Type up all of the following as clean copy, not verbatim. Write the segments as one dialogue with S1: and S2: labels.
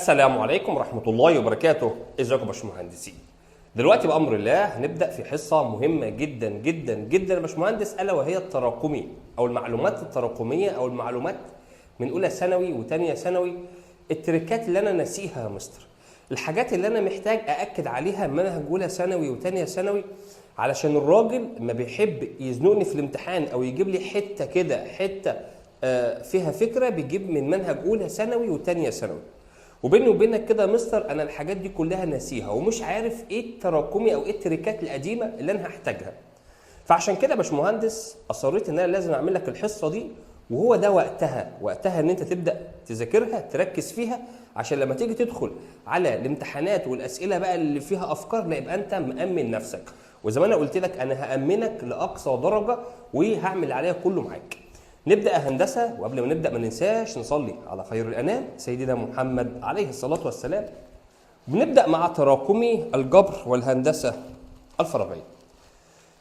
S1: السلام عليكم ورحمة الله وبركاته. ازيكم يا باشمهندسين؟ دلوقتي بأمر الله هنبدأ في حصة مهمة جدا جدا جدا يا باشمهندس، ألا وهي التراكمي أو المعلومات التراكمية أو المعلومات من أولى ثانوي وثانية ثانوي. التريكات اللي أنا ناسيها يا مستر، الحاجات اللي أنا محتاج أأكد عليها منهج أولى ثانوي وثانية ثانوي، علشان الراجل ما بيحب يزنقني في الامتحان أو يجيب لي حتة كده حتة فيها فكرة بيجيب من منهج أولى ثانوي وثانية ثانوي. وبيني وبينك كده يا مستر انا الحاجات دي كلها ناسيها ومش عارف ايه التراكمي او ايه التريكات القديمه اللي انا هحتاجها. فعشان كده يا باشمهندس اصريت ان انا لازم اعمل لك الحصه دي، وهو ده وقتها ان انت تبدا تذاكرها تركز فيها، عشان لما تيجي تدخل على الامتحانات والاسئله بقى اللي فيها افكار لا يبقى انت مأمن نفسك. وزي ما انا قلت لك انا هأمنك لاقصى درجه وهعمل عليها كله معاك. نبدأ هندسة، وقبل ما نبدأ ما ننساش نصلي على خير الأنام سيدنا محمد عليه الصلاة والسلام. بنبدأ مع تراكمي الجبر والهندسة الفراغية.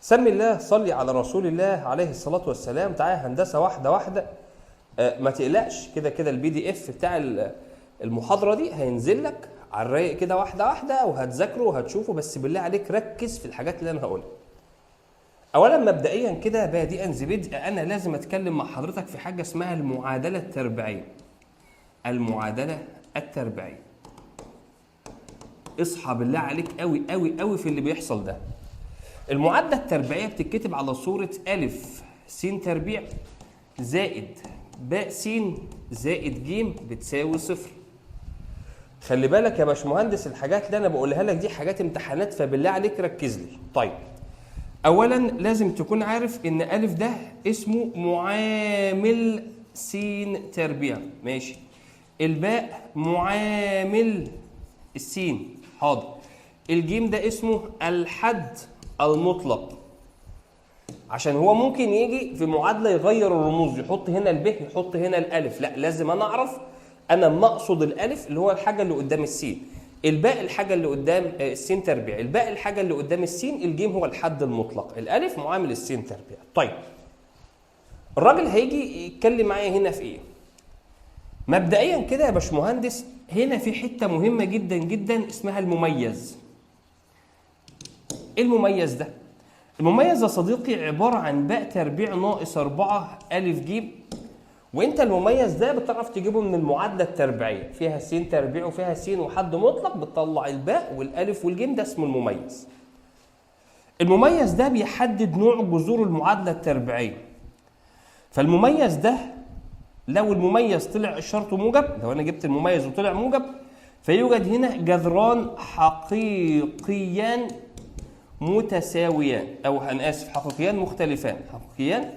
S1: سمي الله، صلي على رسول الله عليه الصلاة والسلام. تعالى هندسة واحدة واحدة، ما تقلقش، كده الPDF بتاع المحاضرة دي هينزل لك على الرايق كده واحدة واحدة وهتذاكره وهتشوفه، بس بالله عليك ركز في الحاجات اللي أنا هقولها. اولا مبدئيا كده بادئا ذي بدء، انا لازم اتكلم مع حضرتك في حاجه اسمها المعادله التربيعيه. المعادله التربيعيه، اصحى بالله عليك قوي قوي قوي في اللي بيحصل ده. المعادله التربيعيه بتتكتب على صوره ا س تربيع زائد ب س زائد ج بتساوي صفر. خلي بالك يا باشمهندس، الحاجات اللي انا بقولها لك دي حاجات امتحانات، فبالله عليك ركز لي. طيب اولا لازم تكون عارف ان ا ده اسمه معامل س تربيع، ماشي. الباء معامل السين، حاضر. الجيم ده اسمه الحد المطلق، عشان هو ممكن يجي في معادله يغير الرموز، يحط هنا الب يحط هنا الالف. لا، لازم انا اعرف انا ما اقصد الالف اللي هو الحاجه اللي قدام السين، الباء الحاجه اللي قدام السين تربيع، الباء الحاجه اللي قدام السين، الجيم هو الحد المطلق، الالف معامل السين تربيع. طيب الراجل هيجي يتكلم معايا هنا في ايه؟ مبدئيا كده يا باشمهندس، هنا في حته مهمه جدا جدا اسمها المميز. ايه المميز ده؟ المميز يا صديقي عباره عن باء تربيع ناقص 4 الف ج، وانت المميز ده بتعرف تجيبه من المعادله التربيعيه، فيها س تربيع وفيها س وحد مطلق، بتطلع الباء والالف والجيم، ده اسمه المميز. المميز ده بيحدد نوع جذور المعادله التربيعيه. فالمميز ده لو المميز طلع اشارته موجب، لو انا جبت المميز وطلع موجب، فيوجد هنا جذران حقيقيان متساويان، او انا اسف حقيقيان مختلفان، حقيقيان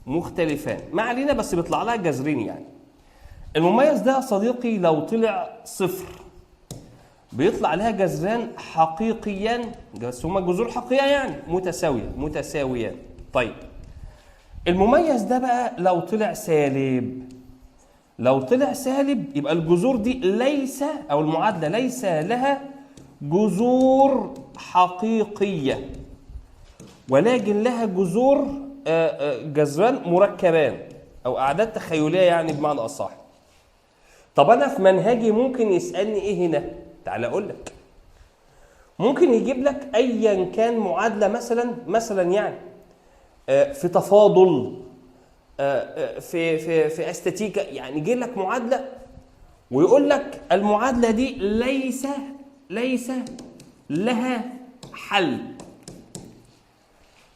S1: مختلفان، ما علينا، بس بيطلع لها جذرين يعني. المميز ده يا صديقي لو طلع صفر بيطلع لها جذران حقيقيان، بس هما جذور حقيقيه يعني متساويان. طيب المميز ده بقى لو طلع سالب، يبقى الجذور دي ليس، او المعادله ليس لها جذور حقيقيه، ولكن لها جذور جذران مركبان او اعداد تخيليه يعني بمعنى اصح. طب انا في منهجي ممكن يسالني ايه هنا؟ تعال اقول لك. ممكن يجيب لك ايا كان معادله، مثلا يعني في تفاضل، في استاتيكا، يعني يجي لك معادله ويقول لك المعادله دي ليس لها حل،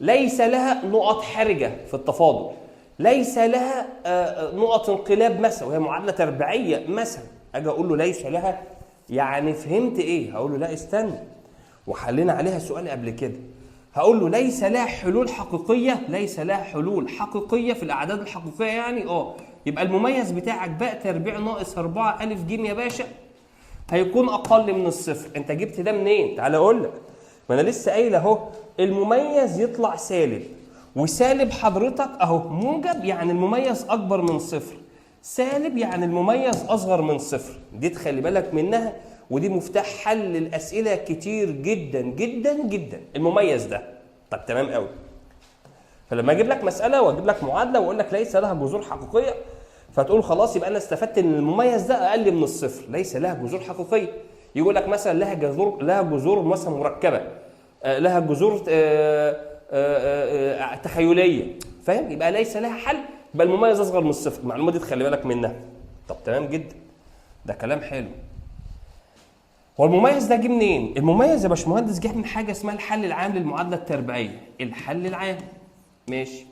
S1: ليس لها نقط حرجة في التفاضل، ليس لها نقط انقلاب مثلا، وهي معادلة تربيعية مثلا. أجي أقول له ليس لها، يعني فهمت إيه؟ هقول له لا استنى، وحلينا عليها سؤال قبل كده. هقول له ليس لها حلول حقيقية، ليس لها حلول حقيقية في الأعداد الحقيقية يعني يبقى المميز بتاعك باء تربيع ناقص 4 ألف ج يا باشا هيكون أقل من الصفر. أنت جبت ده منين؟ تعال أقول لك، ما أنا لسه قايل أهو، المميز يطلع سالب، وسالب حضرتك اهو موجب يعني المميز اكبر من صفر، سالب يعني المميز اصغر من صفر. دي تخلي بالك منها، ودي مفتاح حل الاسئله كتير جدا جدا جدا، المميز ده. طب تمام قوي. فلما اجيب لك مساله واجيب لك معادله واقول لك ليس لها جذور حقيقيه، فتقول خلاص يبقى انا استفدت ان المميز ده اقل من الصفر، ليس لها جذور حقيقيه. يقول لك مثلا لها جذور مثلا مركبه، لها جذور تخيليه، فاهم؟ يبقى ليس لها حل، يبقى المميز اصغر من الصفر. المعلومه دي تخلي بالك منها. طب تمام جدا، ده كلام حلو. هو المميز ده جه منين؟ المميز يا باشمهندس جه من حاجه اسمها الحل العام للمعادله التربيعيه. الحل العام ماشي.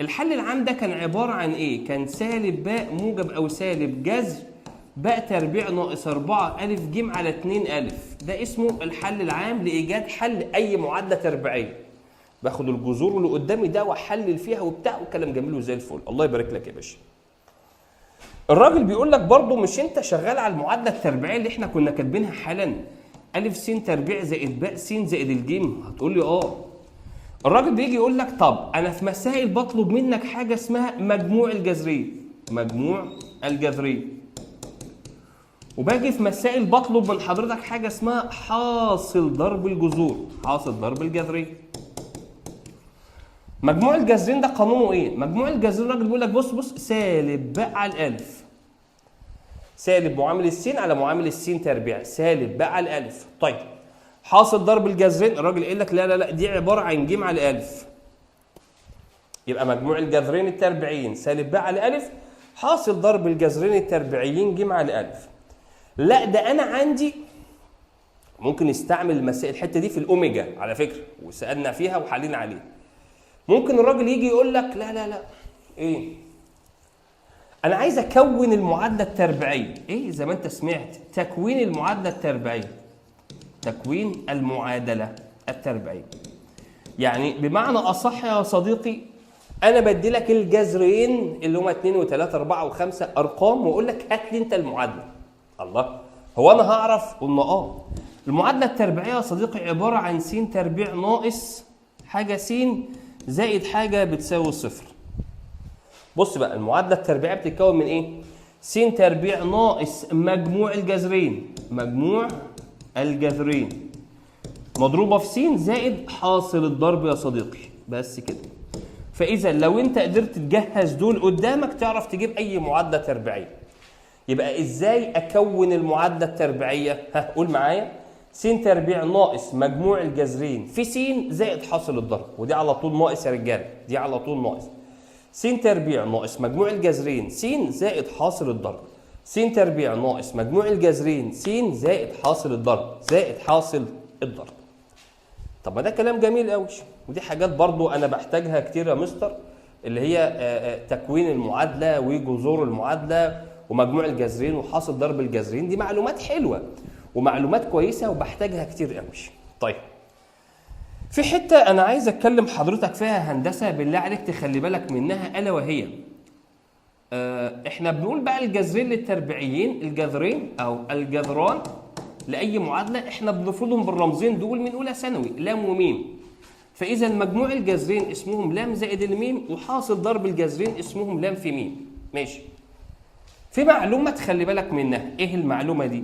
S1: الحل العام ده كان عباره عن ايه؟ كان سالب باء موجب او سالب جذر باء تربيع ناقص 4 أ ج على 2 أ. ده اسمه الحل العام لايجاد حل اي معادله تربيعيه. باخد الجذور اللي قدامي ده واحلل فيها وبتاع وكلام جميل وزي الفل. الله يبارك لك يا باشا. الراجل بيقول لك برضه مش انت شغال على المعادله التربيعيه اللي احنا كنا كاتبينها حالا، ا س تربيع زائد باء س زائد الجيم؟ هتقول لي اه. الراجل بيجي يقول لك طب انا في مسائل بطلب منك حاجه اسمها مجموع الجذرين، مجموع الجذرين، وباجي في مسائل بطلب من حضرتك حاجه اسمها حاصل ضرب الجذور، حاصل ضرب الجذرين. مجموع الجذرين ده قانونه ايه؟ مجموع الجذرين الراجل بيقول لك بص سالب باء على الالف، سالب معامل السين على معامل السين تربيع، سالب باء على الالف. طيب حاصل ضرب الجذرين الراجل قال لك لا دي عباره عن ج على الالف، يبقى مجموع الجذرين التربيعيين سالب باء على الالف، حاصل ضرب الجذرين التربيعيين ج على الالف. لا ده انا عندي ممكن نستعمل المسائل الحته دي في الاوميجا على فكره، وسالنا فيها وحلينا عليها. ممكن الراجل يجي يقول لك لا ايه، انا عايز اكون المعادله التربيعيه. ايه زي ما انت سمعت، تكوين المعادله التربيعيه، تكوين المعادله التربيعيه. يعني بمعنى اصح يا صديقي، انا بدي لك الجذرين اللي هما 2 و3 و4 و5 ارقام واقول لك هات لي انت المعادله. الله، هو انا هعرف؟ قلنا المعادله التربيعيه يا صديقي عباره عن س تربيع ناقص حاجه س زائد حاجه بتساوي صفر. بص بقى، المعادله التربيعيه بتتكون من ايه؟ س تربيع ناقص مجموع الجذرين، مجموع الجذرين مضروبه في س زائد حاصل الضرب يا صديقي، بس كده. فاذا لو انت قدرت تجهز دول قدامك تعرف تجيب اي معادله تربيعيه. يبقى ازاي اكون المعادله التربيعيه؟ قول معايا، س تربيع ناقص مجموع الجذرين في س زائد حاصل الضرب، ودي على طول ناقص يا رجاله، دي على طول ناقص. س تربيع ناقص مجموع الجذرين س زائد حاصل الضرب، س تربيع ناقص مجموع الجذرين س زائد حاصل الضرب، زائد حاصل الضرب. طب ما ده كلام جميل قوي، ودي حاجات برضو انا بحتاجها كتير يا مستر، اللي هي تكوين المعادله وجذور المعادله ومجموع الجذرين وحاصل ضرب الجذرين. دي معلومات حلوه ومعلومات كويسه وبحتاجها كتير قوي. طيب في حته انا عايز اتكلم حضرتك فيها هندسه، بالله عليك تخلي بالك منها، الا وهي احنا بنقول بقى الجذرين للتربيعيين، الجذرين او الجذران لاي معادله احنا بنفرضهم بالرمزين دول من اولى ثانوي، لام وميم. فاذا المجموع الجذرين اسمهم لام زائد الميم، وحاصل ضرب الجذرين اسمهم لام في ميم. ماشي. في معلومه تخلي بالك منها، ايه المعلومه دي؟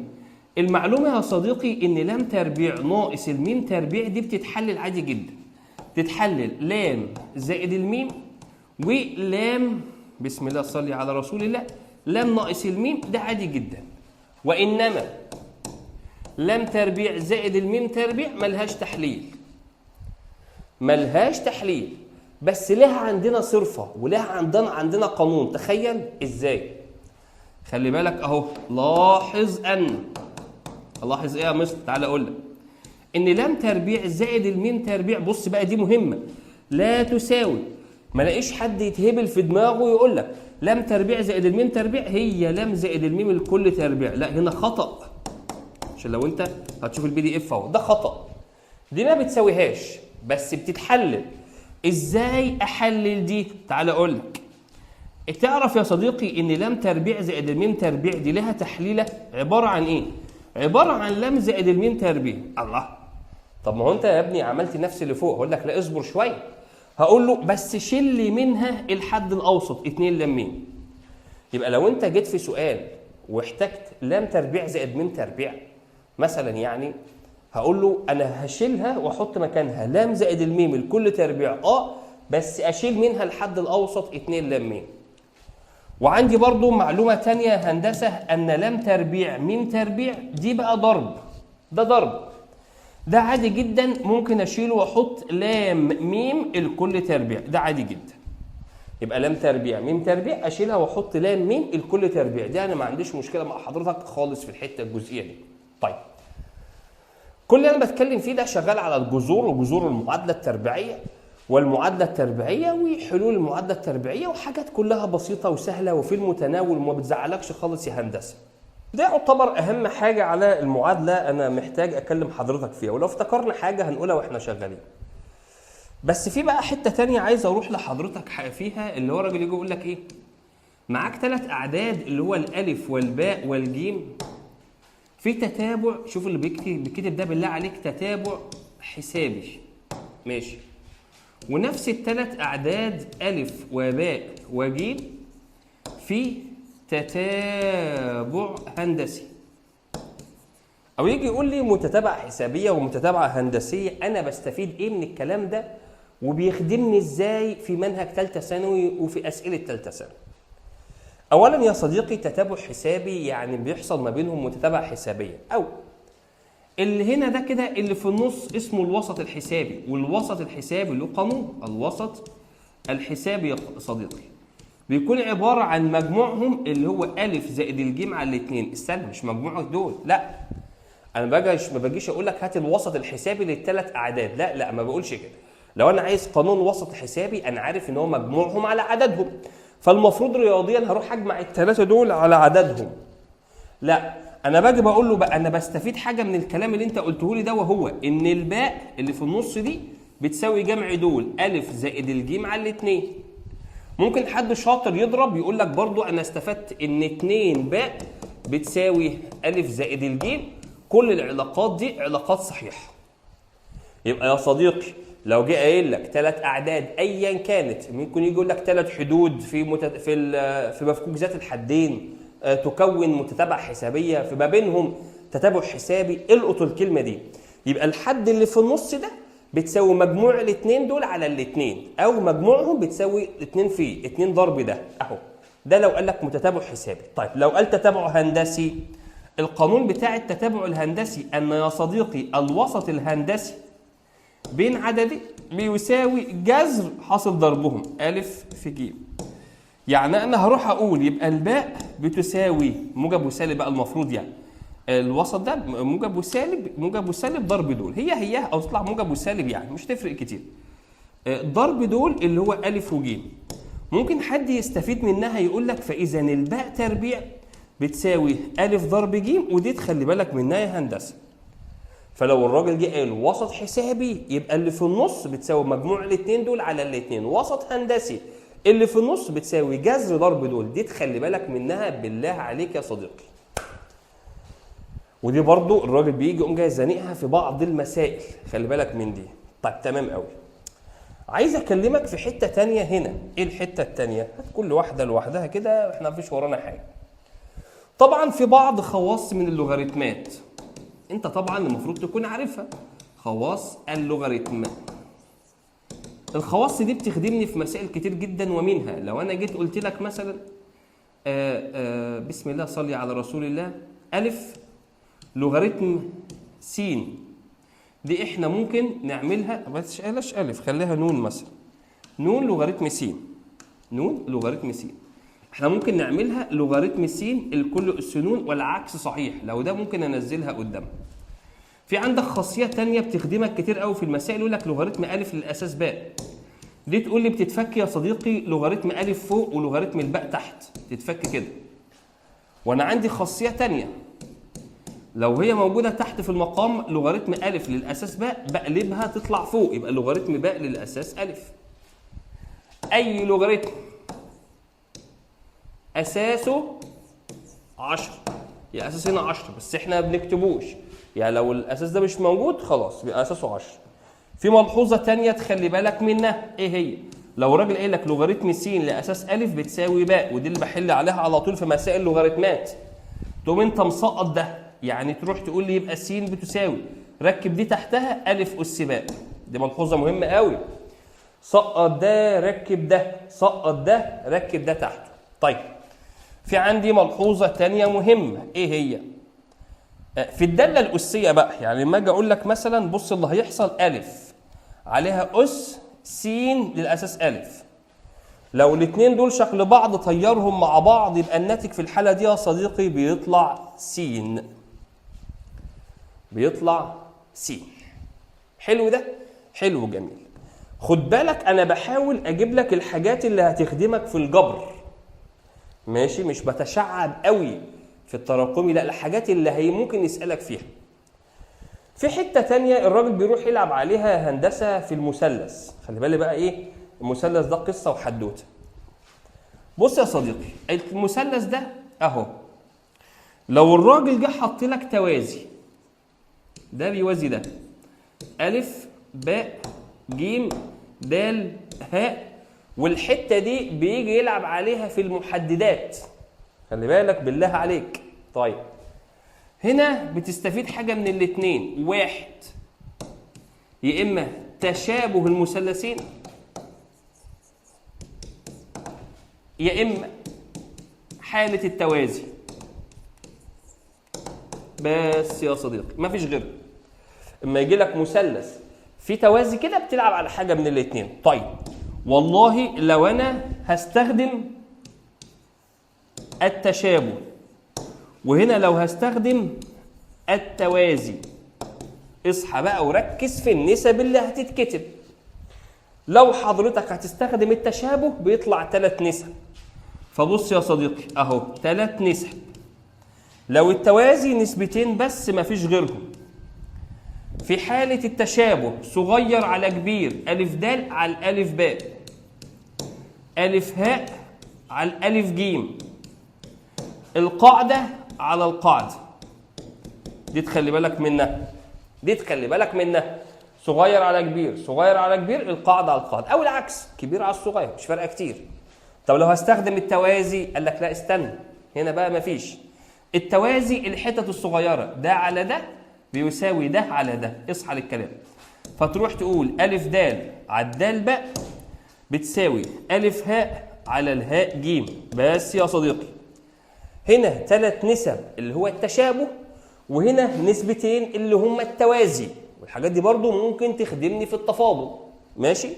S1: المعلومه يا صديقي ان لام تربيع ناقص الميم تربيع دي بتتحلل عادي جدا. تتحلل لام زائد الميم ولام، بسم الله صلي على رسول الله، لام ناقص الميم، ده عادي جدا. وانما لام تربيع زائد الميم تربيع ملهاش تحليل، ملهاش تحليل، بس لها عندنا صرفه ولها عندنا قانون. تخيل ازاي؟ خلي بالك اهو، لاحظ ايه يا مستر؟ تعالى اقول لك ان لام تربيع زائد الميم تربيع، بص بقى دي مهمه، لا تساوي، ما لاقيش حد يتهبل في دماغه ويقول لك لام تربيع زائد الميم تربيع هي لام زائد الميم الكل تربيع. لا، هنا خطا، عشان لو انت هتشوف البي دي اف اهو، ده خطا، دي ما بتساويهاش بس بتتحلل. ازاي احلل دي؟ تعالى اقول لك. تعرف يا صديقي ان لام تربيع زائد الميم تربيع دي لها تحليله عباره عن ايه؟ عباره عن لام زائد الميم تربيع. الله، طب ما هو انت يا ابني عملت نفس اللي فوق. هقول لك لا اصبر شويه، هقول له بس شيل لي منها الحد الاوسط 2 لام ميم. يبقى لو انت جيت في سؤال واحتجت لام تربيع زائد ميم تربيع مثلا، يعني هقول له انا هشيلها واحط مكانها لام زائد الميم الكل تربيع، بس اشيل منها الحد الاوسط 2 لام ميم. وعندي برضو معلومة تانية هندسة، أن لام تربيع ميم تربيع دي بقى ضرب، ده ضرب، ده عادي جدا، ممكن أشيله وأحط لام ميم الكل تربيع، ده عادي جدا. يبقى لام تربيع ميم تربيع أشيلها وأحط لام ميم الكل تربيع، دي أنا ما عنديش مشكلة مع حضرتك خالص في الحتة الجزئية دي. طيب كل اللي أنا بتكلم فيه ده شغال على الجذور وجذور المعادلة التربيعية والمعادلة التربيعية وحلول المعادلة التربيعية، وحاجات كلها بسيطة وسهلة وفي المتناول وما بتزعلكش خالص يا هندسة. ده يعتبر أهم حاجة على المعادلة أنا محتاج أكلم حضرتك فيها، ولو افتكرنا حاجة هنقولها وإحنا شغالين. بس في بقى حتة تانية عايز أروح لحضرتك فيها، اللي هو الراجل يجي يقول لك إيه؟ معاك 3 أعداد اللي هو الألف والباء والجيم في تتابع، شوف اللي بيكتب ده بالله عليك تتابع حسابي، ماشي، ونفس ال3 أعداد ألف وباء وجيم في تتابع هندسي. أو يجي يقول لي متتابعة حسابية ومتتابعة هندسية، أنا بستفيد إيه من الكلام ده وبيخدمني إزاي في منهج ثالثة ثانوي وفي أسئلة ثالثة ثانوي؟ أولاً يا صديقي تتابع حسابي يعني بيحصل ما بينهم متتابعة حسابية، أو اللي هنا ده كده اللي في النص اسمه الوسط الحسابي، والوسط الحسابي له قانون. الوسط الحسابي يا صديقي بيكون عبارة عن مجموعهم اللي هو ألف زائد الجيم على الاثنين. استنى، مش مجموعة دول، لا، أنا ما باجيش أقول لك هات الوسط الحسابي لل3 أعداد، لا ما بقولش كده. لو أنا عايز قانون وسط حسابي أنا عارف إن هو مجموعهم على عددهم، فالمفروض رياضيا هروح أجمع ال3 دول على عددهم. لا، أنا باجي بقول له بقى أنا بستفيد حاجة من الكلام اللي أنت قلته لي ده، وهو إن الباء اللي في النص دي بتساوي جمع دول ألف زائد الجيم على الاثنين. ممكن حد شاطر يضرب يقول لك برضو أنا استفدت إن 2 باء بتساوي ألف زائد الجيم. كل العلاقات دي علاقات صحيحة. يبقى يا صديقي لو جه قايل لك 3 أعداد أيا كانت، ممكن يجي يقول لك 3 حدود في مفكوك ذات الحدين تكون متتابعة حسابية في ما بينهم تتابع حسابي، القطوا الكلمة دي. يبقى الحد اللي في النص ده بتساوي مجموع الاثنين دول على الاثنين، او مجموعهم بتساوي 2 في 2 ضرب ده اهو. ده لو قال لك متتابع حسابي. طيب لو قال تتابع هندسي، القانون بتاع التتابع الهندسي ان يا صديقي الوسط الهندسي بين عددين بيساوي جذر حاصل ضربهم ألف في ج. يعني انا هروح اقول يبقى الباء بتساوي موجب وسالب، بقى المفروض يعني الوسط ده موجب وسالب ضرب دول، هي او تطلع موجب وسالب، يعني مش تفرق كتير. ضرب دول اللي هو ألف وجيم. ممكن حد يستفيد منها يقول لك فإذا الباء تربيع بتساوي ألف ضرب جيم، ودي تخلي بالك منها يا هندسة. فلو الراجل جه قال وسط حسابي يبقى اللي في النص بتساوي مجموع الاثنين دول على الاثنين. وسط هندسي اللي في النص بتساوي جذر ضرب دول، دي تخلي بالك منها بالله عليك يا صديقي. ودي برضو الراجل بيجي يقوم جاي زانقها في بعض المسائل، خلي بالك من دي. طيب تمام قوي. عايز اكلمك في حته تانية هنا. ايه الحته التانية؟ هات كل واحده لوحدها كده، احنا مفيش ورانا حاجه. طبعا في بعض خواص من اللوغاريتمات انت طبعا المفروض تكون عارفها، خواص اللوغاريتم. الخواص دي بتخدمني في مسائل كتير جدا، ومنها لو انا جيت قلت لك مثلا بسم الله صلي على رسول الله، ألف لوغاريتم س، دي احنا ممكن نعملها بس بلاش ألف، خليها نون مثلا. نون لوغاريتم س، نون لوغاريتم س، احنا ممكن نعملها لوغاريتم س الكل أس نون، والعكس صحيح، لو ده ممكن انزلها قدام. في عندك خاصيه ثانيه بتخدمك كتير قوي في المسائل، يقول لك لوغاريتم ألف للأساس باء، دي تقول لي بتتفك يا صديقي لوغاريتم ألف فوق ولوغاريتم الباء تحت، تتفك كده. وانا عندي خاصيه ثانيه لو هي موجوده تحت في المقام، لوغاريتم ألف للأساس باء بقلبها تطلع فوق، يبقى لوغاريتم باء للأساس ألف. أي لوغاريتم أساسه 10، يا أساس هنا 10 بس إحنا ما بنكتبوش، يعني لو الأساس ده مش موجود خلاص بيبقى أساسه 10. في ملحوظة تانية تخلي بالك منها، إيه هي؟ لو راجل قايل لك لوغاريتم س لأساس ألف بتساوي باء، ودي اللي بحل عليها على طول في مسائل اللوغاريتمات، تقوم أنت مسقط ده، يعني تروح تقول لي يبقى س بتساوي، ركب دي تحتها ألف أس باء، دي ملحوظة مهمة قوي. سقط ده ركب ده، سقط ده ركب ده تحته. طيب في عندي ملحوظة تانية مهمة، ايه هي؟ في الدالة الأسية بقى، يعني لما اجي اقول لك مثلا بص اللي هيحصل ألف عليها أس س للأساس ألف، لو الاتنين دول شكل بعض طيرهم مع بعض يبقى الناتج في الحالة دي يا صديقي بيطلع س. بيطلع س. حلو ده؟ حلو جميل. خد بالك أنا بحاول أجيب لك الحاجات اللي هتخدمك في الجبر. ماشي؟ مش بتشعب قوي في التراكمي، لا، الحاجات اللي هي ممكن يسألك فيها. في حتة تانية الراجل بيروح يلعب عليها هندسة في المثلث. خلي بالي بقى ايه المثلث ده، قصة وحدوته. بص يا صديقي، المثلث ده اهو، لو الراجل جه حط لك توازي، ده بيوازي ده، ألف باء جيم دال هاء، والحتة دي بيجي يلعب عليها في المحددات. خلي بالك بالله عليك. طيب هنا بتستفيد حاجة من الاتنين، واحد يا إما تشابه المثلثين، يا إما حالة التوازي. بس يا صديقي مفيش غيره. اما يجي لك مثلث في توازي كده بتلعب على حاجة من الاتنين. طيب والله لو أنا هستخدم التشابه، وهنا لو هستخدم التوازي، اصحى بقى وركز في النسب اللي هتتكتب. لو حضرتك هتستخدم التشابه بيطلع 3 نسب. فبص يا صديقي اهو 3 نسب. لو التوازي نسبتين بس مفيش غيرهم. في حالة التشابه صغير على كبير، ألف دال على الألف باء، ألف هاء على الألف جيم، القاعدة على القاعدة. دي تخلي بالك منها، دي تخلي بالك منها. صغير على كبير، صغير على كبير، القاعدة على القاعدة، أو العكس كبير على الصغير، مش فارقة كتير. طب لو هستخدم التوازي قال لك لا استنى، هنا بقى مفيش التوازي. الحتة الصغيرة ده على ده بيساوي ده على ده. اصحى للكلام. فتروح تقول ألف دال على الدال باء بتساوي ألف هاء على الهاء جيم. بس يا صديقي هنا 3 نسب اللي هو التشابه، وهنا نسبتين اللي هم التوازي، والحاجات دي برضو ممكن تخدمني في التفاضل. ماشي؟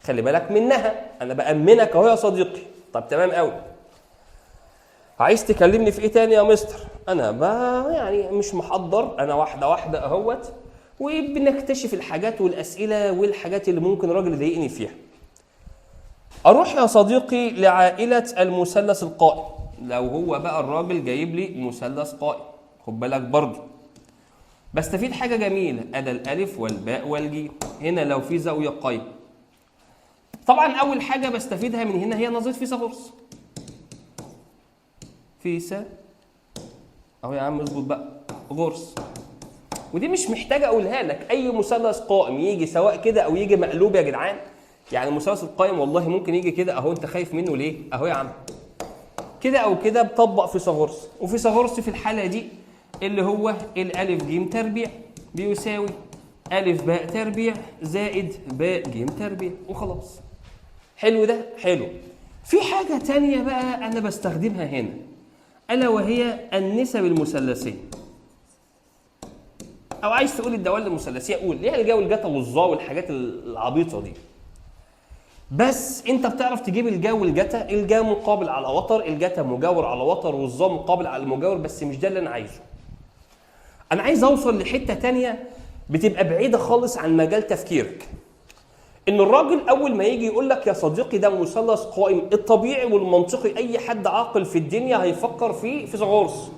S1: خلي بالك منها، انا بأمنك اهو يا صديقي. طب تمام قوي. عايز تكلمني في ايه تاني يا مستر؟ انا يعني مش محضر، انا واحده واحده اهوت، وبنكتشف الحاجات والاسئله والحاجات اللي ممكن الراجل يضايقني فيها. اروح يا صديقي لعائله المثلث القائم. لو هو بقى الراجل جايب لي مثلث قائم، خد بالك برضه بستفيد حاجه جميله، ادي الالف والباء والجيم. هنا لو في زاويه قايمه، طبعا اول حاجه بستفيدها من هنا هي نظريه فيثاغورس. فيثا اهو يا عم، اظبط بقى غرس. ودي مش محتاجه اقولها لك، اي مثلث قائم يجي سواء كده او يجي مقلوب يا جدعان. يعني المثلث القائم والله ممكن يجي كده اهو، انت خايف منه ليه؟ اهو يا عم كده او كده بطبق فيثاغورس. وفيثاغورس في الحاله دي اللي هو الالف جيم تربيع بيساوي الف باء تربيع زائد باء جيم تربيع، وخلاص. حلو ده؟ حلو. في حاجه تانية بقى انا بستخدمها هنا، الا وهي النسب المثلثيه، او عايز تقول الدوال المثلثيه قول ليه، الجا والجتا والظا والحاجات العبيطه دي. بس انت بتعرف تجيب الجا والجتا، الجا مقابل على وتر، الجتا مجاور على وتر، والظا مقابل على المجاور، بس مش ده اللي انا عايزه. انا عايز اوصل لحته تانية بتبقى بعيده خالص عن مجال تفكيرك. ان الراجل اول ما يجي يقول لك يا صديقي ده مثلث قائم، الطبيعي والمنطقي اي حد عاقل في الدنيا هيفكر في فيثاغورس،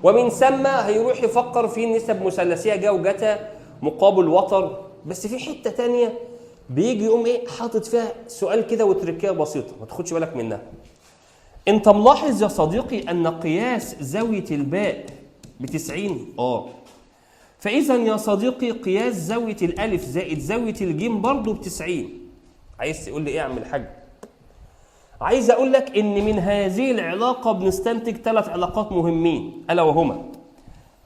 S1: ومن ثم هيروح يفكر في نسب مثلثيه جا وجتا مقابل وتر. بس في حته تانية بيجي يقوم ايه حاطط فيها سؤال كده وتركيه بسيطه ما تاخدش بالك منها. انت ملاحظ يا صديقي ان قياس زاويه الباء ب90؟ فاذا يا صديقي قياس زاويه الالف زائد زاويه الجيم برضه ب90. عايز تقول لي ايه يا عم الحاج؟ عايز اقول لك ان من هذه العلاقه بنستنتج 3 علاقات مهمين، الا وهما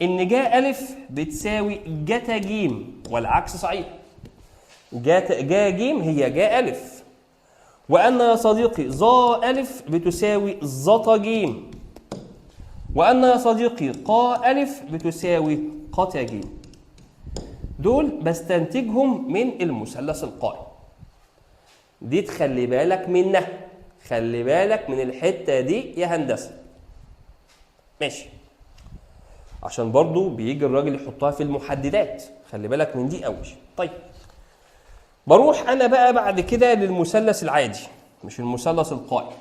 S1: ان جا الف بتساوي جتا جيم، والعكس صحيح. جا جيم هي جا الف، وأن يا صديقي ظا ألف بتساوي ظتا جيم، وأن يا صديقي قا ألف بتساوي قتا جيم. دول بستنتجهم من المثلث القائم. دي تخلي بالك منها، خلي بالك من الحتة دي يا هندسة. ماشي، عشان برضو بيجي الراجل يحطها في المحددات، خلي بالك من دي قوي. طيب بروح انا بقى بعد كده للمثلث العادي مش المثلث القائم.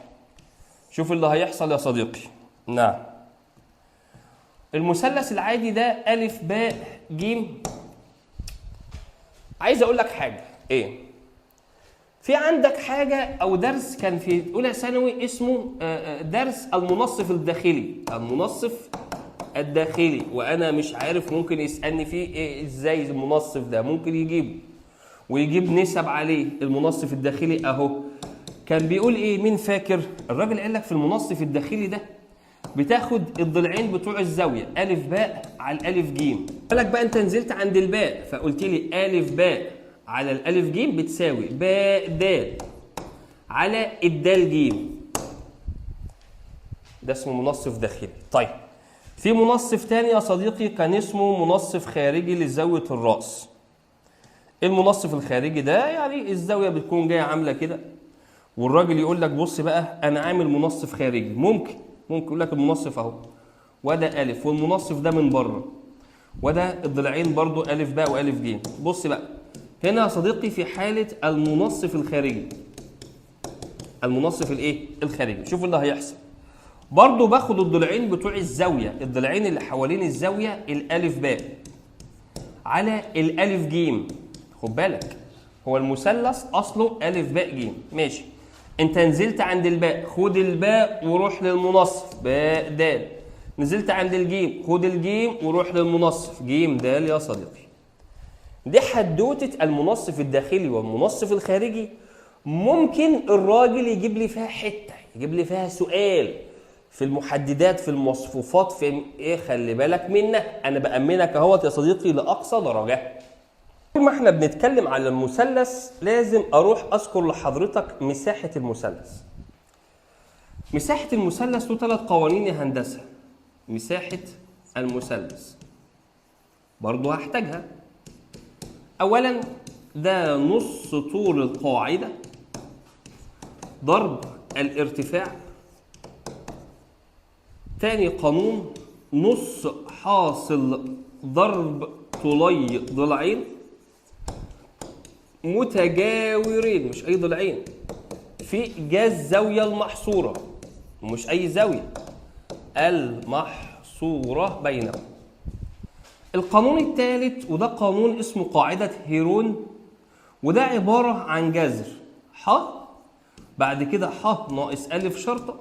S1: شوف اللي هيحصل يا صديقي. نعم، المثلث العادي ده ألف باء جيم. عايز اقول لك حاجه. ايه؟ في عندك حاجه او درس كان في اولى ثانوي اسمه درس المنصف الداخلي. المنصف الداخلي، وانا مش عارف ممكن يسالني فيه إيه ازاي المنصف ده ممكن يجيبه ويجيب نسب عليه. المنصف الداخلي اهو كان بيقول ايه؟ مين فاكر؟ الراجل قال لك في المنصف الداخلي ده بتاخد الضلعين بتوع الزاويه الف باء على الالف جيم. قال لك بقى انت نزلت عند الباء فقلت لي الف باء على الالف جيم بتساوي باء د على الدال جيم. ده اسمه منصف داخلي. طيب في منصف تاني يا صديقي كان اسمه منصف خارجي لزاويه الراس. المنصف الخارجي ده يعني الزاويه بتكون جايه عامله كده، والراجل يقول لك بص بقى انا عامل منصف خارجي. ممكن يقول لك المنصف اهو وده الف، والمنصف ده من بره، وده الضلعين برضو الف باء والف ج. بص بقى هنا يا صديقي في حاله المنصف الخارجي، المنصف الايه؟ الخارجي. شوف اللي هيحصل. برضو باخد الضلعين بتوع الزاويه، الضلعين اللي حوالين الزاويه الالف باء على الالف جيم. خد بالك هو المثلث اصله الف باء جيم. ماشي، انت نزلت عند الباء خد الباء وروح للمنصف باء د. نزلت عند الجيم خد الجيم وروح للمنصف جيم د يا صديقي. دي حدوته المنصف الداخلي والمنصف الخارجي. ممكن الراجل يجيب لي فيها حته، يجيب لي فيها سؤال في المحددات في المصفوفات في ايه. خلي بالك منها، انا بامنك اهوت يا صديقي لاقصى درجه. ما احنا بنتكلم على المثلث لازم اروح اذكر لحضرتك مساحه المثلث. مساحه المثلث له 3 قوانين يا هندسه. مساحه المثلث برضو هحتاجها. اولا ده نص طول القاعده ضرب الارتفاع. تاني قانون نص حاصل ضرب طولي ضلعين متجاورين، مش اي ضلعين، في جاز زاويه المحصوره، مش اي زاويه، المحصوره بينهم. القانون الثالث وده قانون اسمه قاعده هيرون، وده عباره عن جذر ح بعد كده ح ناقص الف شرطه،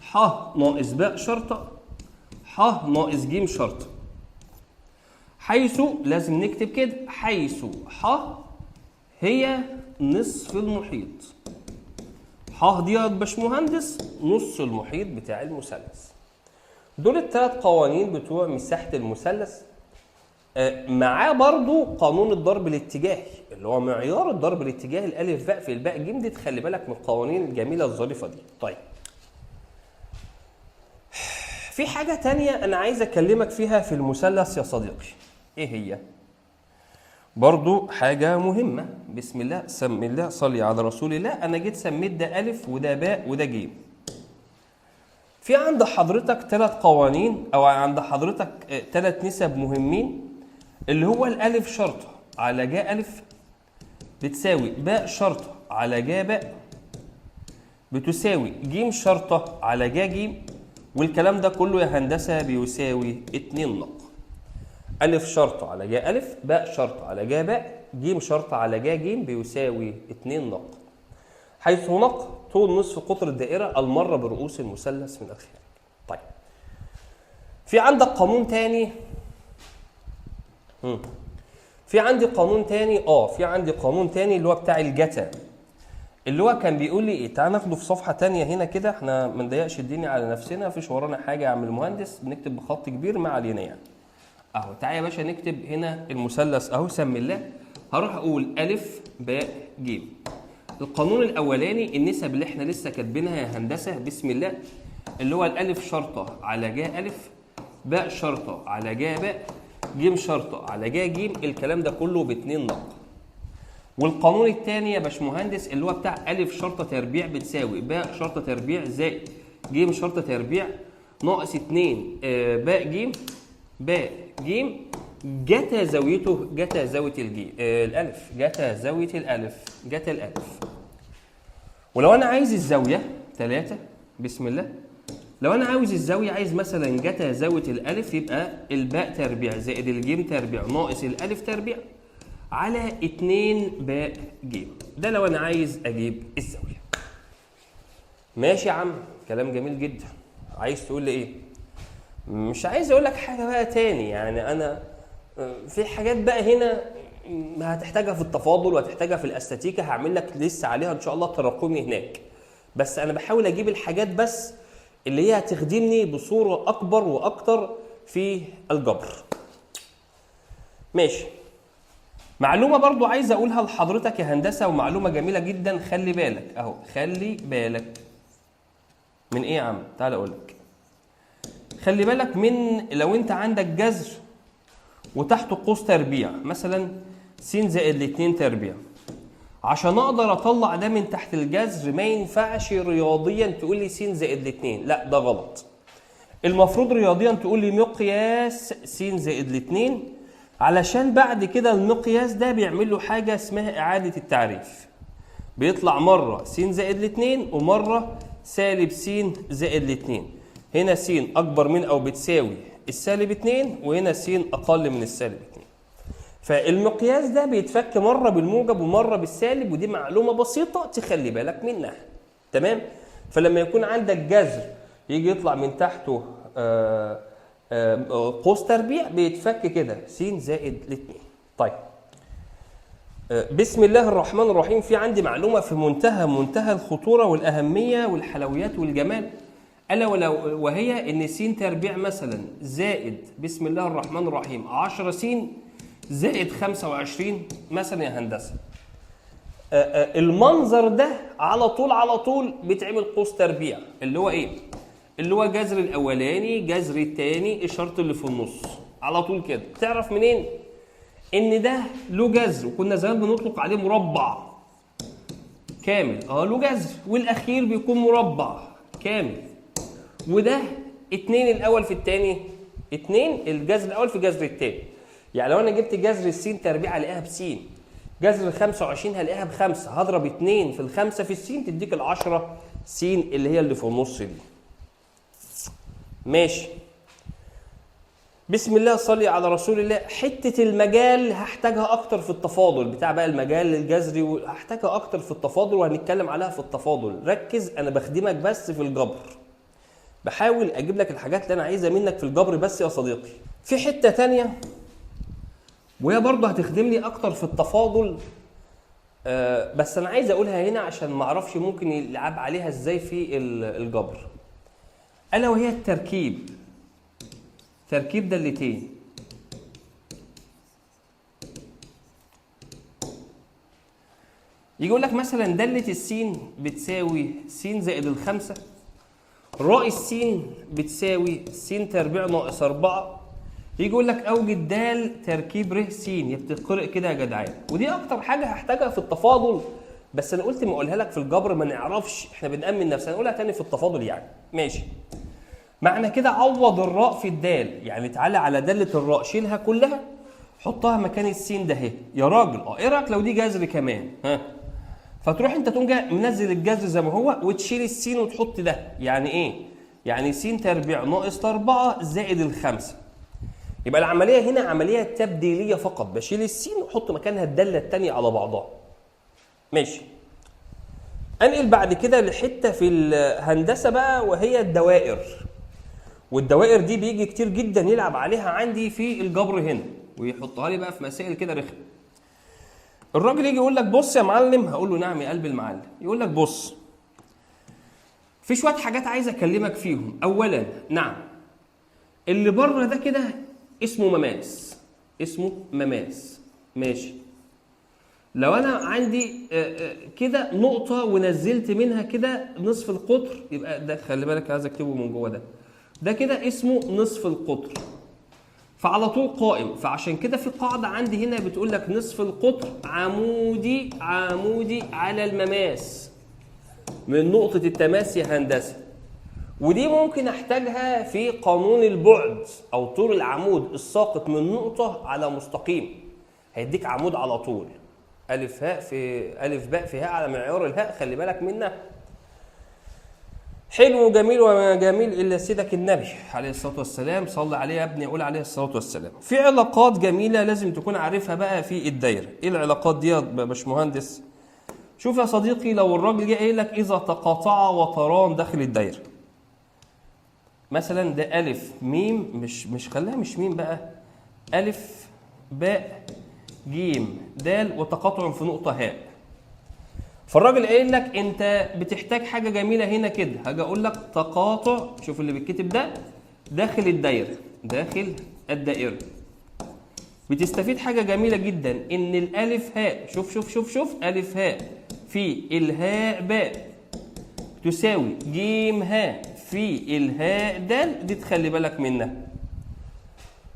S1: ح ناقص باء شرطه، ح ناقص ج شرطه. حيث لازم نكتب كده، حيث ح هي نصف المحيط. ح دي يا باشمهندس نص المحيط بتاع المثلث. دول ال3 قوانين بتوع مساحه المثلث. معاه برضو قانون الضرب الاتجاهي اللي هو معيار الضرب الاتجاهي الالف باء في الباء ج. دي تخلي بالك من القوانين الجميله الظريفه دي. طيب في حاجه تانية انا عايز اكلمك فيها في المثلث يا صديقي. ايه هي؟ برضو حاجة مهمة. بسم الله سم الله صلي على رسول الله. أنا جيت سميت ده ألف وده باء وده جيم. في عند حضرتك 3 قوانين أو عند حضرتك 3 نسب مهمين، اللي هو الألف شرطة على جاء ألف بتساوي باء شرطة على جاء باء بتساوي جيم شرطة على جاء جيم، والكلام ده كله يا هندسة بيساوي 2 نق. ألف شرطة على جاء ألف، باء شرطة على جاء باء، جيم شرطة على جاء جيم بيساوي 2 نق. حيث نق طول نصف قطر الدائرة المرة برؤوس المثلث من الخارج. طيب في عندك قانون تاني. في عندي قانون تاني اللي هو بتاع الجتا، اللي هو كان بيقول لي ايه. تعال ناخده في صفحة تانية هنا كده، احنا ما نضيقش الدنيا على نفسنا، مفيش ورانا حاجة يا عم المهندس، بنكتب بخط كبير ما علينا يعني. اهو تعالى يا باشا نكتب هنا المثلث اهو. سمي الله. هروح اقول الف باء ج. القانون الاولاني النسب اللي احنا لسه كاتبينها يا هندسه بسم الله، اللي هو الالف شرطه على جا الف، باء شرطه على جا باء، جيم شرطه على جا جيم، الكلام ده كله باتنين نقط. والقانون الثاني يا باشمهندس اللي هو بتاع الف شرطه تربيع بتساوي باء شرطه تربيع زائد جيم شرطه تربيع ناقص 2 باء جيم باء جيم جتا زاويته جتا زاويه الجيم الالف جتا زاويه الالف جتا الالف. ولو انا عايز الزاويه 3 بسم الله، لو انا عاوز الزاويه عايز مثلا جتا زاويه الالف يبقى الباء تربيع زائد الجيم تربيع ناقص الالف تربيع على 2 باء جيم. ده لو انا عايز اجيب الزاويه. ماشي يا عم، كلام جميل جدا. عايز تقول لي ايه؟ مش عايز اقول لك حاجه بقى تاني، يعني انا في حاجات بقى هنا هتحتاجها في التفاضل وهتحتاجها في الاستاتيكا، هعمل لك لسه عليها ان شاء الله تراكمي هناك. بس انا بحاول اجيب الحاجات بس اللي هي هتخدمني بصوره اكبر واكتر في الجبر. ماشي. معلومه برضو عايز اقولها لحضرتك يا هندسه، ومعلومه جميله جدا، خلي بالك اهو، خلي بالك من ايه يا عم؟ تعال اقول لك. خلي بالك من لو انت عندك جذر وتحته قوس تربيع مثلا س زائد 2 تربيع، عشان اقدر اطلع ده من تحت الجذر ما ينفعش رياضيا تقول لي س زائد 2، لا ده غلط. المفروض رياضيا تقول لي مقياس س زائد 2، علشان بعد كده المقياس ده بيعمل له حاجه اسمها اعاده التعريف، بيطلع مره س زائد 2 ومره سالب س زائد 2. هنا س اكبر من او بتساوي السالب 2 وهنا س اقل من السالب 2. فالمقياس ده بيتفك مره بالموجب ومره بالسالب، ودي معلومه بسيطه تخلي بالك منها. تمام؟ فلما يكون عندك جذر يجي يطلع من تحته قوس تربيع بيتفك كده س زائد 2. طيب بسم الله الرحمن الرحيم، في عندي معلومه في منتهى الخطوره والاهميه والحلويات والجمال، الا وهي ان س تربيع مثلا زائد بسم الله الرحمن الرحيم 10 س زائد 25 مثلا يا هندسه. المنظر ده على طول بيتعمل قوس تربيع، اللي هو ايه؟ اللي هو جذر الاولاني جذر الثاني الشرط اللي في النص، على طول كده. تعرف منين ان ده له جذر؟ وكنا زمان بنطلق عليه مربع كامل، له جذر، والاخير بيكون مربع كامل. وده 2 الاول في الثاني، 2 الجذر الاول في جذر الثاني. يعني لو انا جبت جذر السين تربيع هلاقيها بس، جذر 25 هلاقيها ب5، هضرب 2 في ال5 في السين تديك ال10 س اللي هي اللي في النص دي. ماشي. بسم الله صلي على رسول الله. حته المجال هحتاجها اكتر في التفاضل بتاع بقى المجال الجذري، هحتاجها اكتر في التفاضل وهنتكلم عليها في التفاضل. ركز، انا بخدمك بس في الجبر، بحاول اجيب لك الحاجات اللي انا عايزها منك في الجبر بس يا صديقي. في حته ثانيه وهي برضه هتخدمني اكتر في التفاضل، بس انا عايز اقولها هنا عشان ما اعرفش ممكن يلعب عليها ازاي في الجبر، الا وهي التركيب، تركيب دالتين. يجي يقول لك مثلا دالة السين بتساوي س زائد 5، راء السين بتساوي س تربيع ناقص 4. يجي يقول لك اوجد دال تركيب ر س، بتتقرأ كده يا جدعان. ودي اكتر حاجه هحتاجها في التفاضل، بس انا قلت ما اقولها لك في الجبر ما نعرفش، احنا بنأمن نفسنا، نقولها تاني في التفاضل يعني. ماشي. معنى كده عوض الراء في الدال، يعني تعالى على داله الراء شيلها كلها حطها مكان السين ده اهي يا راجل. ايه رايك لو دي جذر كمان؟ فتروح انت تقوم جاي منزل الجذر زي ما هو وتشيل السين وتحط ده. يعني ايه؟ يعني س تربيع ناقص 4 زائد 5. يبقى العمليه هنا عمليه تبديليه فقط، بشيل السين واحط مكانها الداله الثانيه على بعضها. ماشي. انقل بعد كده لحته في الهندسه بقى وهي الدوائر. والدوائر دي بيجي كتير جدا يلعب عليها عندي في الجبر هنا ويحطها لي بقى في مسائل كده رخمه. الراجل يجي يقول لك بص يا معلم، هقول له نعم يا قلب المعلم. يقول لك بص، في شويه حاجات عايز اكلمك فيهم. اولا نعم، اللي بره ده كده اسمه مماس، اسمه مماس. ماشي. لو انا عندي كده نقطه ونزلت منها كده نصف القطر، يبقى ده خلي بالك عايز اكتبه من جوه، ده كده اسمه نصف القطر، فعلى طول قائم. فعشان كده في قاعده عندي هنا بتقول لك نصف القطر عمودي على المماس من نقطه التماس يا هندسه. ودي ممكن احتاجها في قانون البعد او طول العمود الساقط من نقطه على مستقيم، هيديك عمود على طول الف هاء في الف باء في هاء على معيار الهاء، خلي بالك منها. حلو وجميل وما جميل الا سيدك النبي عليه الصلاه والسلام، صل عليه يا ابني قول عليه الصلاه والسلام. في علاقات جميله لازم تكون عارفها بقى في الدايره. ايه العلاقات دي يا باشمهندس؟ شوف يا صديقي، لو الراجل جه قايل لك اذا تقاطعا وتران داخل الدايره، مثلا ده الف ميم، مش خليها مش ميم بقى، الف باء جيم دال وتقاطع في نقطه هاء. فالراجل قايل لك انت بتحتاج حاجه جميله هنا كده، هاجي اقول لك تقاطع، شوف اللي بيتكتب ده داخل الدايره، داخل الدائره. بتستفيد حاجه جميله جدا، ان الالف هاء، شوف الف هاء في الهاء باء تساوي جيم هاء في الهاء دال، دي تخلي بالك منها.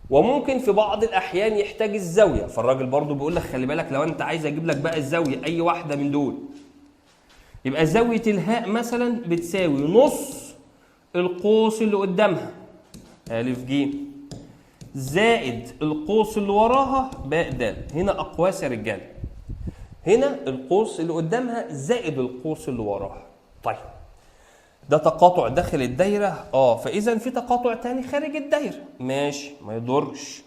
S1: وممكن في بعض الاحيان يحتاج الزاويه، فالراجل برضو بيقول لك خلي بالك لو انت عايز اجيب لك بقى الزاويه اي واحده من دول، يبقى زاويه الهاء مثلا بتساوي نص القوس اللي قدامها الف جيم زائد القوس اللي وراها باء دال. هنا اقواس يا رجاله، هنا القوس اللي قدامها زائد القوس اللي وراها. طيب ده تقاطع داخل الدايره، فاذا في تقاطع تاني خارج الدايره، ماشي ما يضرش.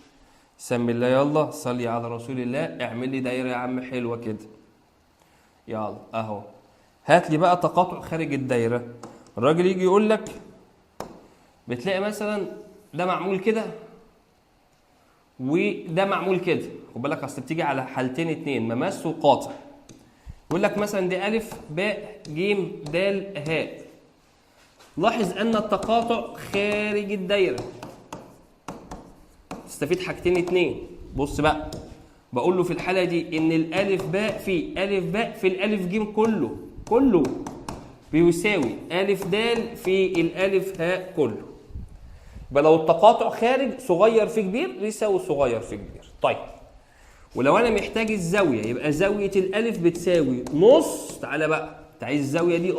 S1: سمي الله، يلا صلي على رسول الله، اعمل لي دايره يا عم حلوه كده، يلا اهو. هات لي بقى تقاطع خارج الدايره. الراجل يجي يقول لك بتلاقي مثلا ده معمول كده وده معمول كده، خد بالك اصل بتيجي على حالتين اتنين، مماس وقاطع. يقول لك مثلا دي الف باء جيم دال هاء، لاحظ ان التقاطع خارج الدايره، تستفيد حاجتين اتنين. بص بقى، بقول له في الحاله دي ان الالف باء في الف باء في الالف جيم كله بيساوي الف دال في الالف هاء كله. يبقى لو التقاطع خارج صغير في كبير يساوي صغير في كبير. طيب ولو انا محتاج الزاويه، يبقى زاويه الالف بتساوي نص، تعالى بقى انت عايز الزاويه دي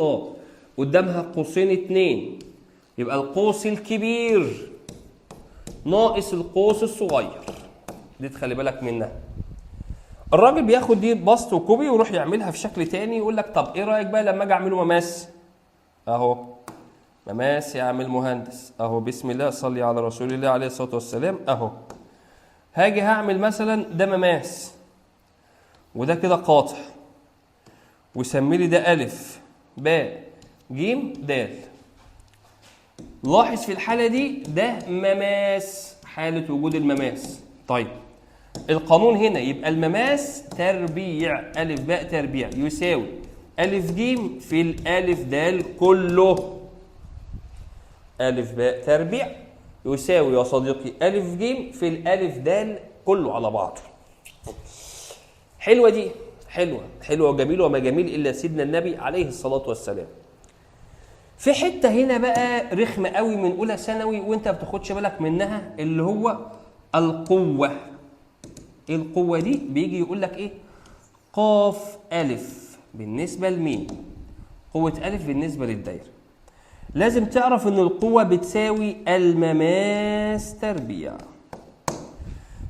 S1: قدامها قوسين اتنين، يبقى القوس الكبير ناقص القوس الصغير، دي تخلي بالك منها. الراجل بياخد دي بسط وكوبي ويروح يعملها في شكل تاني، يقول لك طب ايه رايك بقى لما اجي اعمله مماس؟ اهو مماس يا عم المهندس، اهو بسم الله صلي على رسول الله عليه الصلاه والسلام. اهو هاجي هعمل مثلا ده مماس وده كده قاطع، وسمي لي ده الف باء جيم دال. لاحظ في الحاله دي ده مماس، حاله وجود المماس. طيب القانون هنا يبقى المماس تربيع الف باء تربيع يساوي الف جيم في الالف دال كله. الف باء تربيع يساوي يا صديقي الف جيم في الالف دال كله على بعضه. حلوه دي، حلوه وجميله وما جميل الا سيدنا النبي عليه الصلاه والسلام. في حته هنا بقى رخمه قوي من اولى ثانوي وانت ما بتاخدش بالك منها، اللي هو القوه. ايه القوه دي؟ بيجي يقول لك ايه؟ قاف الف بالنسبه لمين؟ قوه الف بالنسبه للدايره. لازم تعرف ان القوه بتساوي المماس تربيع.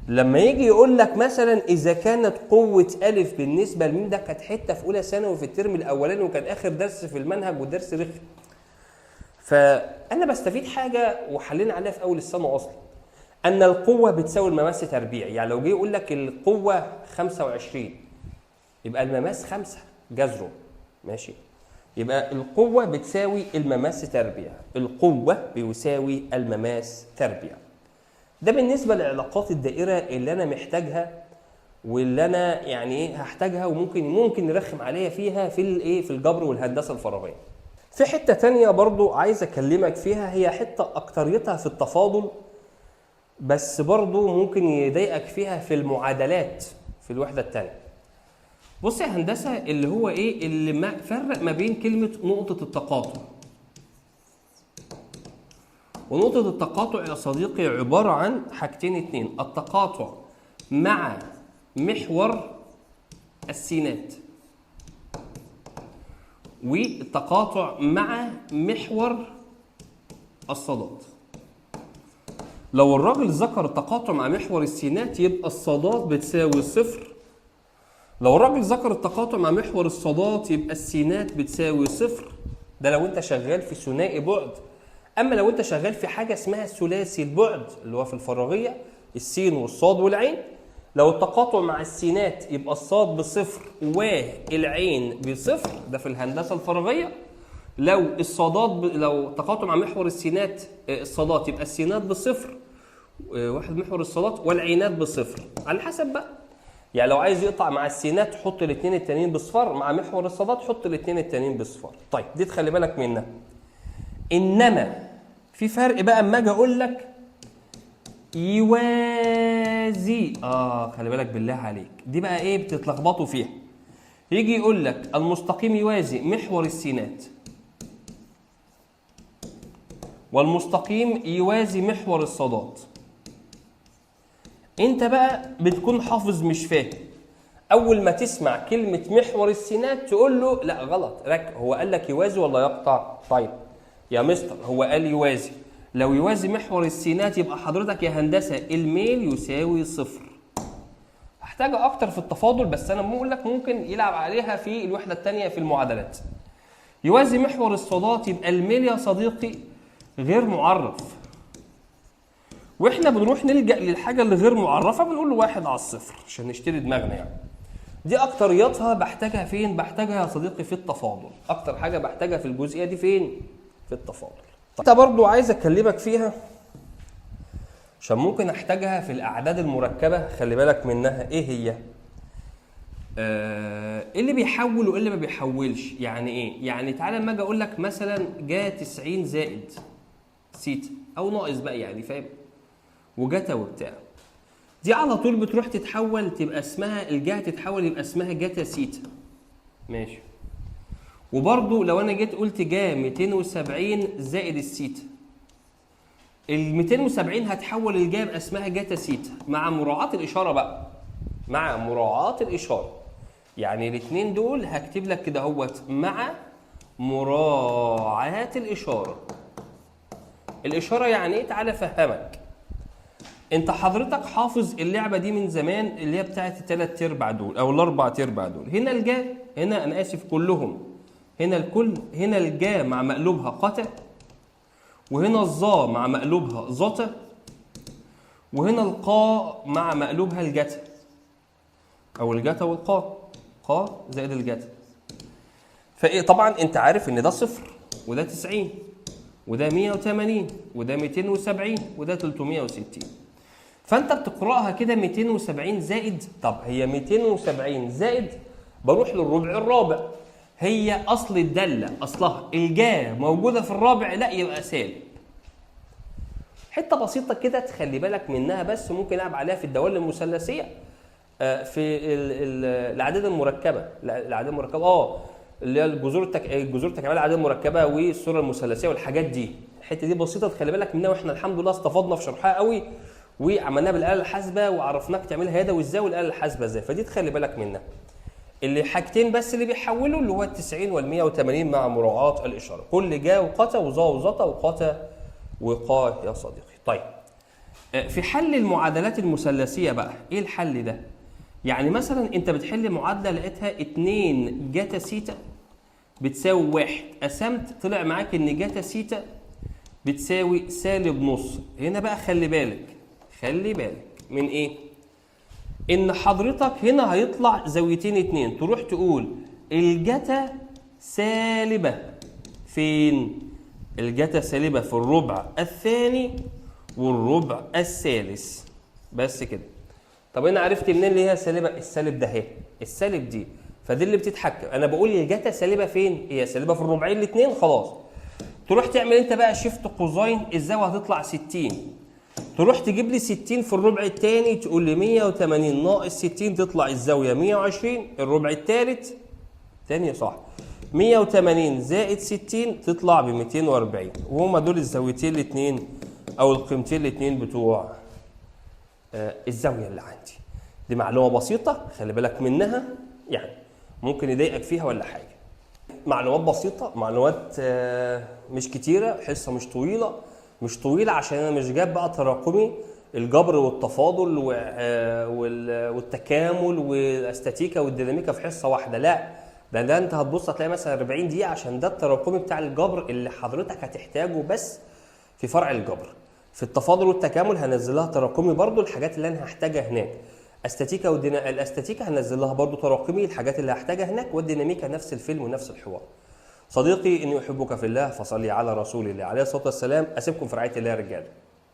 S1: لما يجي يقول لك مثلا اذا كانت قوه الف بالنسبه لمين، ده كانت حته في اولى ثانوي في الترم الاولاني وكان اخر درس في المنهج ودرس رخم. فانا بستفيد حاجه وحلينا عليها في اول السنه اصلا، ان القوه بتساوي المماس تربيع. يعني لو جه يقول لك القوه 25 يبقى المماس 5 جذره، ماشي؟ يبقى القوه بتساوي المماس تربيع، القوه بيساوي المماس تربيع. ده بالنسبه لعلاقات الدائره اللي انا محتاجها واللي انا يعني هحتاجها وممكن نرخم عليها فيها في الجبر والهندسه الفراغيه. في حته تانية برضو عايز اكلمك فيها، هي حته اكتريتها في التفاضل بس برضو ممكن يضايقك فيها في المعادلات في الوحده الثانيه. بص يا هندسه اللي هو ايه اللي ما فرق ما بين كلمه نقطه التقاطع. ونقطه التقاطع يا صديقي عباره عن حاجتين اتنين، التقاطع مع محور السينات والتقاطع مع محور الصادات. لو الراجل ذكر التقاطع مع محور السينات يبقى الصادات بتساوي صفر. لو الراجل ذكر التقاطع مع محور الصادات يبقى السينات بتساوي صفر. ده لو انت شغال في ثنائي بعد. اما لو انت شغال في حاجه اسمها ثلاثي البعد اللي هو في الفراغيه السين والصاد والعين، لو التقاطع مع السينات يبقى الصاد بصفر والعين بصفر، ده في الهندسه الفراغيه. لو الصادات لو تقاطع مع محور السينات الصادات يبقى السينات بصفر واحد محور الصادات والعينات بصفر، على حسب بقى. يعني لو عايز يقطع مع السينات حط الاثنين التانيين بصفر، مع محور الصادات حط الاثنين التانيين بصفر. طيب دي تخلي بالك منها. انما في فرق بقى اما اجي اقول لك يوازي، خلي بالك بالله عليك، دي بقى ايه بتتلخبطوا فيها. يجي يقول لك المستقيم يوازي محور السينات والمستقيم يوازي محور الصادات. انت بقى بتكون حافظ مش فاهم. اول ما تسمع كلمه محور السينات تقول له لا غلط، هو قال لك يوازي ولا يقطع؟ طيب يا مستر هو قال يوازي، لو يوازي محور السينات يبقى حضرتك يا هندسه الميل يساوي صفر. هحتاجها اكتر في التفاضل، بس انا بقول لك ممكن يلعب عليها في الوحده الثانيه في المعادلات. يوازي محور الصادات يبقى الميل يا صديقي غير معرف، واحنا بنروح نلجأ للحاجه اللي غير معرفه بنقول له 1 على الصفر عشان نشتري دماغنا. يعني دي اكترياتها بحتاجها فين؟ بحتاجها يا صديقي في التفاضل. اكتر حاجه بحتاجها في الجزئيه دي فين؟ في التفاضل. انت برضو عايز اكلمك فيها عشان ممكن احتاجها في الاعداد المركبه. خلي بالك منها. ايه هي؟ ايه اللي بيحول وايه اللي ما بيحولش؟ يعني ايه؟ يعني تعالى اما اجي اقول لك مثلا جا 90 زائد سيتا او ناقص بقى، يعني فاهم، وجتا وبتاع، دي على طول بتروح تتحول تبقى اسمها الجا، تتحول يبقى اسمها جتا سيتا. ماشي. وبرضو لو انا جيت قلت جا 270 زائد السيتا، ال 270 هتحول الجا يبقى اسمها جتا سيتا مع مراعاة الاشاره بقى، مع مراعاة الاشاره. يعني الاثنين دول هكتب لك كده اهوت مع مراعاة الاشاره. الاشاره يعني ايه؟ تعالى افهمك. انت حضرتك حافظ اللعبه دي من زمان اللي هي بتاعت الثلاث ارباع دول او الاربع ارباع دول. هنا الجا، هنا انا اسف كلهم، هنا الكل، هنا الجا مع مقلوبها قتا، وهنا الظا مع مقلوبها ظتا، وهنا القا مع مقلوبها الجتا او الجتا والقا، قا زائد الجتا. فايه طبعا انت عارف ان ده صفر وده 90 وده 180 وده 270 وده 360. فانت بتقراها كده 270 زائد. طب هي 270 زائد بروح للربع الرابع، هي اصل الداله اصلها الجا موجوده في الرابع، لا يبقى سالب. حته بسيطه كده تخلي بالك منها، بس ممكن العب عليها في الدوال المثلثيه في الاعداد المركبه. الاعداد المركبه اللي هي الجذور تكامل الاعداد المركبه والصوره المثلثيه والحاجات دي. الحته دي بسيطه تخلي بالك منها، واحنا الحمد لله استفدنا في شرحها قوي وعملناها بالاله الحاسبه وعرفناك تعملها يدوي ازاي والاله الحاسبه ازاي. فدي تخلي بالك منها. اللي حاجتين بس اللي بيحولوا اللي هو ال 90 وال 180 مع مراعاه الاشاره. كل جا وقتا وظا وظتا وقتا وقا يا صديقي. طيب في حل المعادلات المثلثيه بقى ايه الحل ده؟ يعني مثلا انت بتحل معادله لقيتها 2 جتا سيتا بتساوي 1، قسمت طلع معاك ان جتا سيتا بتساوي سالب نص. هنا بقى خلي بالك من ايه؟ ان حضرتك هنا هيطلع زاويتين اتنين، تروح تقول الجتا سالبه فين؟ الجتا سالبه في الربع الثاني والربع الثالث. بس كده. طب انا عرفت منين اللي هي سالبه؟ السالب ده اهي، السالب دي، فدي اللي بتتحكم. انا بقول الجتا سالبه فين؟ هي سالبه في الربعين الاثنين. خلاص تروح تعمل انت بقى شيفت قوسين، الزاويه هتطلع 60، تروح تجيب لي 60 في الربع الثاني، تقول لي 180 ناقص 60 تطلع الزاويه 120. الربع الثالث تاني صح، 180 زائد 60 تطلع ب 240. وهما دول الزاويتين الاثنين او القيمتين الاثنين بتوع الزاويه اللي عندي. دي معلومه بسيطه خلي بالك منها، يعني ممكن يضايقك فيها ولا حاجه. معلومات بسيطه، معلومات مش كتيره، حصه مش طويله عشان انا مش جاب بقى تراكمي الجبر والتفاضل والتكامل والاستاتيكا والديناميكا في حصه واحده. لا، ده انت هتبص هتلاقي مثلا 40 دقيقه عشان ده التراكمي بتاع الجبر اللي حضرتك هتحتاجه بس في فرع الجبر. في التفاضل والتكامل هنزلها تراكمي برضو الحاجات اللي انا هحتاجها هناك. استاتيكا الاستاتيكا هنزل لها برضو تراكمي الحاجات اللي هحتاجها هناك، والديناميكا نفس الفيلم ونفس الحوار. صديقي اني احبك في الله، فصلي على رسول الله عليه الصلاه والسلام. اسيبكم في رعايه الله يا رجاله.